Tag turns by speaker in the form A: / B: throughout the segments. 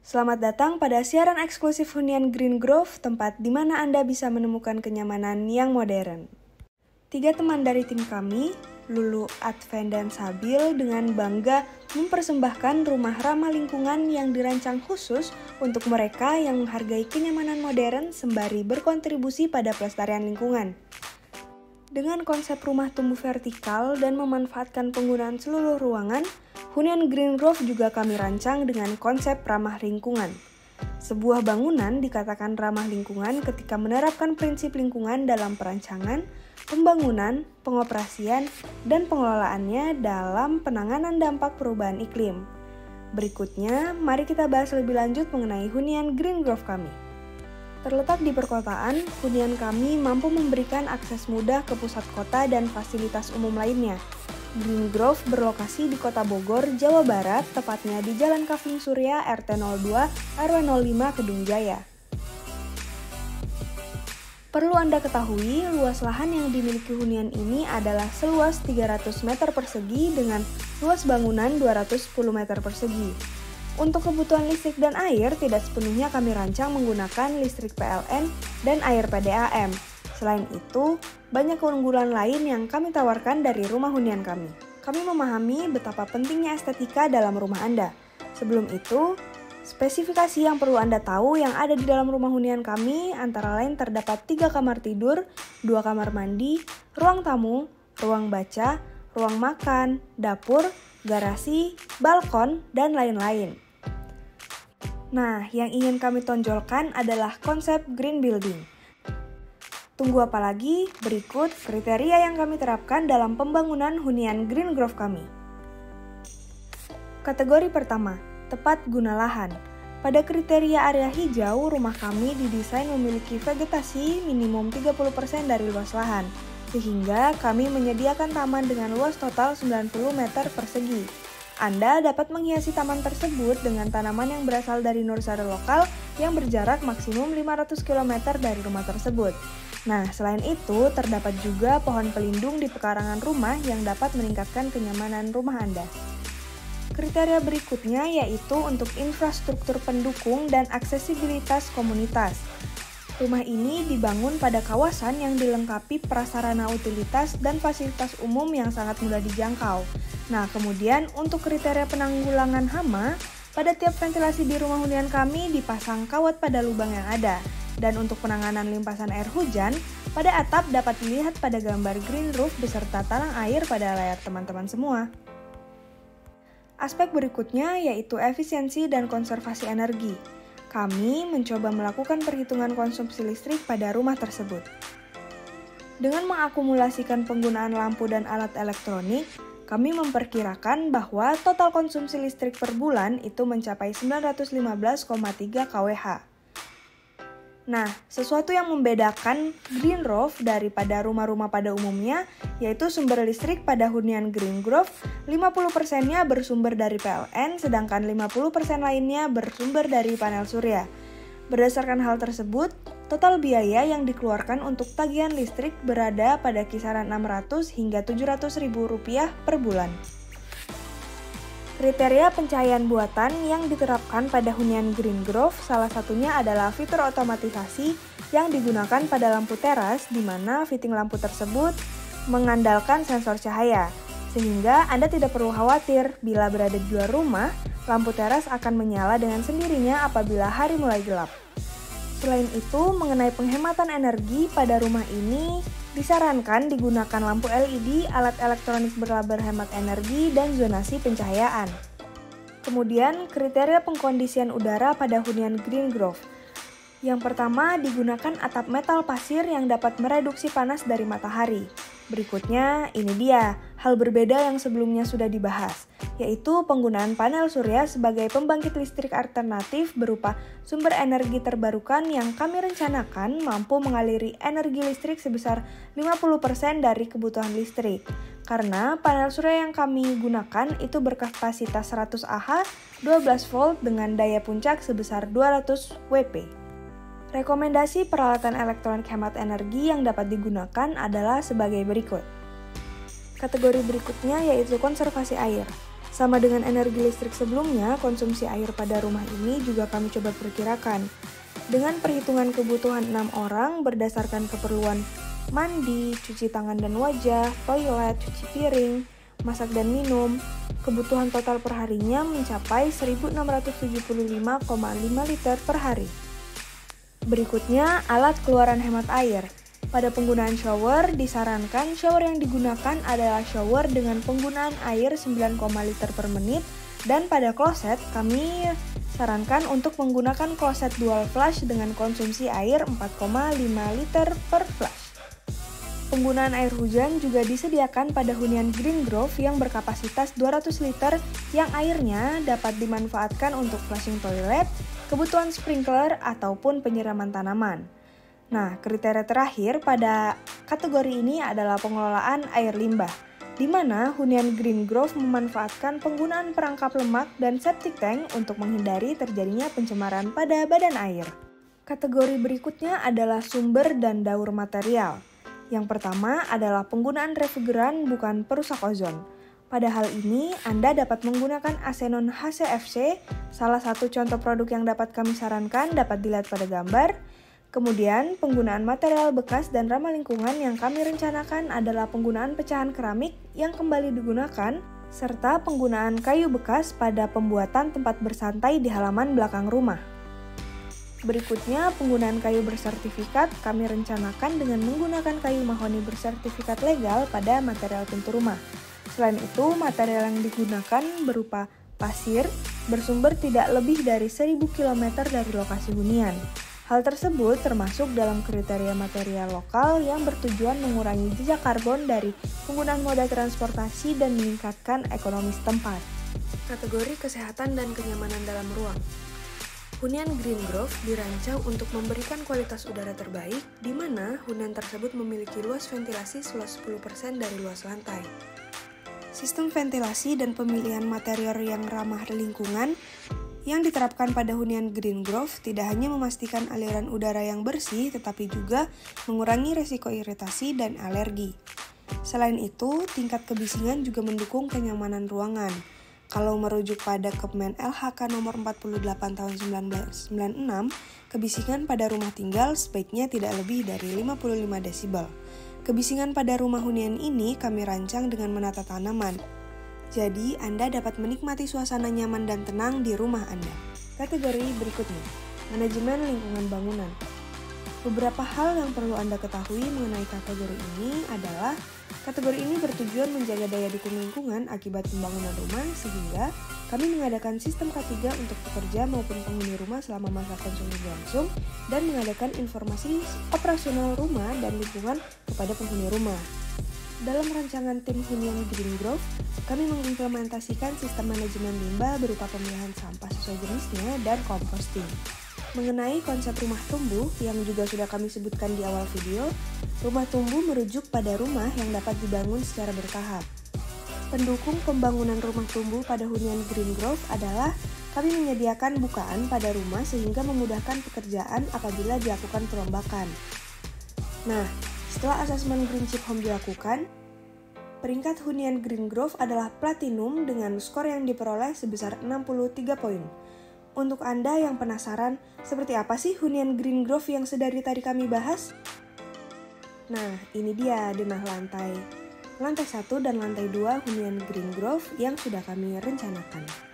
A: Selamat datang pada siaran eksklusif hunian Green Grove, tempat di mana Anda bisa menemukan kenyamanan yang modern. 3 teman dari tim kami, Lulu, Adven, dan Sabil, dengan bangga mempersembahkan rumah ramah lingkungan yang dirancang khusus untuk mereka yang menghargai kenyamanan modern sembari berkontribusi pada pelestarian lingkungan. Dengan konsep rumah tumbuh vertikal dan memanfaatkan penggunaan seluruh ruangan, hunian Green Grove juga kami rancang dengan konsep ramah lingkungan. Sebuah bangunan dikatakan ramah lingkungan ketika menerapkan prinsip lingkungan dalam perancangan, pembangunan, pengoperasian, dan pengelolaannya dalam penanganan dampak perubahan iklim. Berikutnya, mari kita bahas lebih lanjut mengenai hunian Green Grove kami. Terletak di perkotaan, hunian kami mampu memberikan akses mudah ke pusat kota dan fasilitas umum lainnya. Green Grove berlokasi di Kota Bogor, Jawa Barat, tepatnya di Jalan Kavling Surya RT 02 RW 05 Kedung Jaya. Perlu Anda ketahui, luas lahan yang dimiliki hunian ini adalah seluas 300 meter persegi dengan luas bangunan 210 meter persegi. Untuk kebutuhan listrik dan air, tidak sepenuhnya kami rancang menggunakan listrik PLN dan air PDAM. Selain itu, banyak keunggulan lain yang kami tawarkan dari rumah hunian kami. Kami memahami betapa pentingnya estetika dalam rumah Anda. Sebelum itu, spesifikasi yang perlu Anda tahu yang ada di dalam rumah hunian kami antara lain terdapat 3 kamar tidur, 2 kamar mandi, ruang tamu, ruang baca, ruang makan, dapur, garasi, balkon, dan lain-lain. Nah, yang ingin kami tonjolkan adalah konsep green building. Tunggu apa lagi? Berikut kriteria yang kami terapkan dalam pembangunan hunian Green Grove kami. Kategori pertama, tepat guna lahan. Pada kriteria area hijau, rumah kami didesain memiliki vegetasi minimum 30% dari luas lahan, sehingga kami menyediakan taman dengan luas total 90 meter persegi. Anda dapat menghiasi taman tersebut dengan tanaman yang berasal dari nursery lokal yang berjarak maksimum 500 km dari rumah tersebut. Nah, selain itu, terdapat juga pohon pelindung di pekarangan rumah yang dapat meningkatkan kenyamanan rumah Anda. Kriteria berikutnya yaitu untuk infrastruktur pendukung dan aksesibilitas komunitas. Rumah ini dibangun pada kawasan yang dilengkapi prasarana utilitas dan fasilitas umum yang sangat mudah dijangkau. Nah, kemudian untuk kriteria penanggulangan hama, pada tiap ventilasi di rumah hunian kami dipasang kawat pada lubang yang ada. Dan untuk penanganan limpasan air hujan, pada atap dapat dilihat pada gambar green roof beserta talang air pada layar teman-teman semua. Aspek berikutnya yaitu efisiensi dan konservasi energi. Kami mencoba melakukan perhitungan konsumsi listrik pada rumah tersebut. Dengan mengakumulasikan penggunaan lampu dan alat elektronik, kami memperkirakan bahwa total konsumsi listrik per bulan itu mencapai 915,3 kWh. Nah, sesuatu yang membedakan Green Grove daripada rumah-rumah pada umumnya, yaitu sumber listrik pada hunian Green Grove, 50%-nya bersumber dari PLN, sedangkan 50% lainnya bersumber dari panel surya. Berdasarkan hal tersebut, total biaya yang dikeluarkan untuk tagihan listrik berada pada kisaran Rp600 hingga Rp700.000 per bulan. Kriteria pencahayaan buatan yang diterapkan pada hunian Green Grove salah satunya adalah fitur otomatisasi yang digunakan pada lampu teras, di mana fitting lampu tersebut mengandalkan sensor cahaya, sehingga Anda tidak perlu khawatir bila berada di luar rumah, lampu teras akan menyala dengan sendirinya apabila hari mulai gelap. Selain itu, mengenai penghematan energi pada rumah ini, disarankan digunakan lampu LED, alat elektronik berlabel hemat energi, dan zonasi pencahayaan. Kemudian, kriteria pengkondisian udara pada hunian Green Grove. Yang pertama, digunakan atap metal pasir yang dapat mereduksi panas dari matahari. Berikutnya, ini dia, hal berbeda yang sebelumnya sudah dibahas, yaitu penggunaan panel surya sebagai pembangkit listrik alternatif berupa sumber energi terbarukan yang kami rencanakan mampu mengaliri energi listrik sebesar 50% dari kebutuhan listrik. Karena panel surya yang kami gunakan itu berkapasitas 100 Ah, 12 volt dengan daya puncak sebesar 200 W. Rekomendasi peralatan elektronik hemat energi yang dapat digunakan adalah sebagai berikut. Kategori berikutnya yaitu konservasi air. Sama dengan energi listrik sebelumnya, konsumsi air pada rumah ini juga kami coba perkirakan. Dengan perhitungan kebutuhan 6 orang berdasarkan keperluan mandi, cuci tangan dan wajah, toilet, cuci piring, masak dan minum, kebutuhan total perharinya mencapai 1.675,5 liter per hari. Berikutnya, alat keluaran hemat air. Pada penggunaan shower, disarankan shower yang digunakan adalah shower dengan penggunaan air 9, liter per menit, dan pada kloset, kami sarankan untuk menggunakan kloset dual flush dengan konsumsi air 4,5 liter per flush. Penggunaan air hujan juga disediakan pada hunian Green Grove yang berkapasitas 200 liter yang airnya dapat dimanfaatkan untuk flushing toilet, kebutuhan sprinkler, ataupun penyiraman tanaman. Nah, kriteria terakhir pada kategori ini adalah pengelolaan air limbah, di mana hunian Green Grove memanfaatkan penggunaan perangkap lemak dan septic tank untuk menghindari terjadinya pencemaran pada badan air. Kategori berikutnya adalah sumber dan daur material. Yang pertama adalah penggunaan refrigeran bukan perusak ozon. Pada hal ini, Anda dapat menggunakan Acenon HCFC, salah satu contoh produk yang dapat kami sarankan dapat dilihat pada gambar. Kemudian, penggunaan material bekas dan ramah lingkungan yang kami rencanakan adalah penggunaan pecahan keramik yang kembali digunakan, serta penggunaan kayu bekas pada pembuatan tempat bersantai di halaman belakang rumah. Berikutnya, penggunaan kayu bersertifikat kami rencanakan dengan menggunakan kayu mahoni bersertifikat legal pada material pintu rumah. Selain itu, material yang digunakan berupa pasir, bersumber tidak lebih dari 1.000 km dari lokasi hunian. Hal tersebut termasuk dalam kriteria material lokal yang bertujuan mengurangi jejak karbon dari penggunaan moda transportasi dan meningkatkan ekonomi setempat. Kategori kesehatan dan kenyamanan dalam ruang. Hunian Green Grove dirancang untuk memberikan kualitas udara terbaik, di mana hunian tersebut memiliki luas ventilasi seluas 10% dari luas lantai. Sistem ventilasi dan pemilihan material yang ramah lingkungan yang diterapkan pada hunian Green Grove tidak hanya memastikan aliran udara yang bersih, tetapi juga mengurangi resiko iritasi dan alergi. Selain itu, tingkat kebisingan juga mendukung kenyamanan ruangan. Kalau merujuk pada Kepmen LHK nomor 48 tahun 1996, kebisingan pada rumah tinggal sebaiknya tidak lebih dari 55 desibel. Kebisingan pada rumah hunian ini kami rancang dengan menata tanaman. Jadi, Anda dapat menikmati suasana nyaman dan tenang di rumah Anda. Kategori berikutnya, manajemen lingkungan bangunan. Beberapa hal yang perlu Anda ketahui mengenai kategori ini adalah kategori ini bertujuan menjaga daya dukung lingkungan akibat pembangunan rumah, sehingga kami mengadakan sistem K3 untuk pekerja maupun penghuni rumah selama masa konsumsi berlangsung dan mengadakan informasi operasional rumah dan lingkungan kepada penghuni rumah. Dalam rancangan tim hunian Green Grove, kami mengimplementasikan sistem manajemen limbah berupa pemilihan sampah sesuai jenisnya dan composting. Mengenai konsep rumah tumbuh yang juga sudah kami sebutkan di awal video, rumah tumbuh merujuk pada rumah yang dapat dibangun secara bertahap. Pendukung pembangunan rumah tumbuh pada hunian Green Grove adalah kami menyediakan bukaan pada rumah sehingga memudahkan pekerjaan apabila dilakukan perombakan. Nah, setelah asesmen Green Chip Home dilakukan, peringkat hunian Green Grove adalah Platinum dengan skor yang diperoleh sebesar 63 poin. Untuk Anda yang penasaran, seperti apa sih hunian Green Grove yang sedari tadi kami bahas? Nah, ini dia denah lantai 1 dan lantai 2 hunian Green Grove yang sudah kami rencanakan.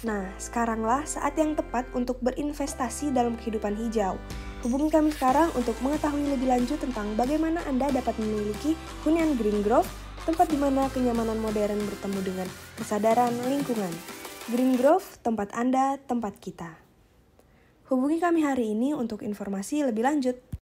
A: Nah, sekaranglah saat yang tepat untuk berinvestasi dalam kehidupan hijau. Hubungi kami sekarang untuk mengetahui lebih lanjut tentang bagaimana Anda dapat memiliki hunian Green Grove, tempat di mana kenyamanan modern bertemu dengan kesadaran lingkungan. Green Grove, tempat Anda, tempat kita. Hubungi kami hari ini untuk informasi lebih lanjut.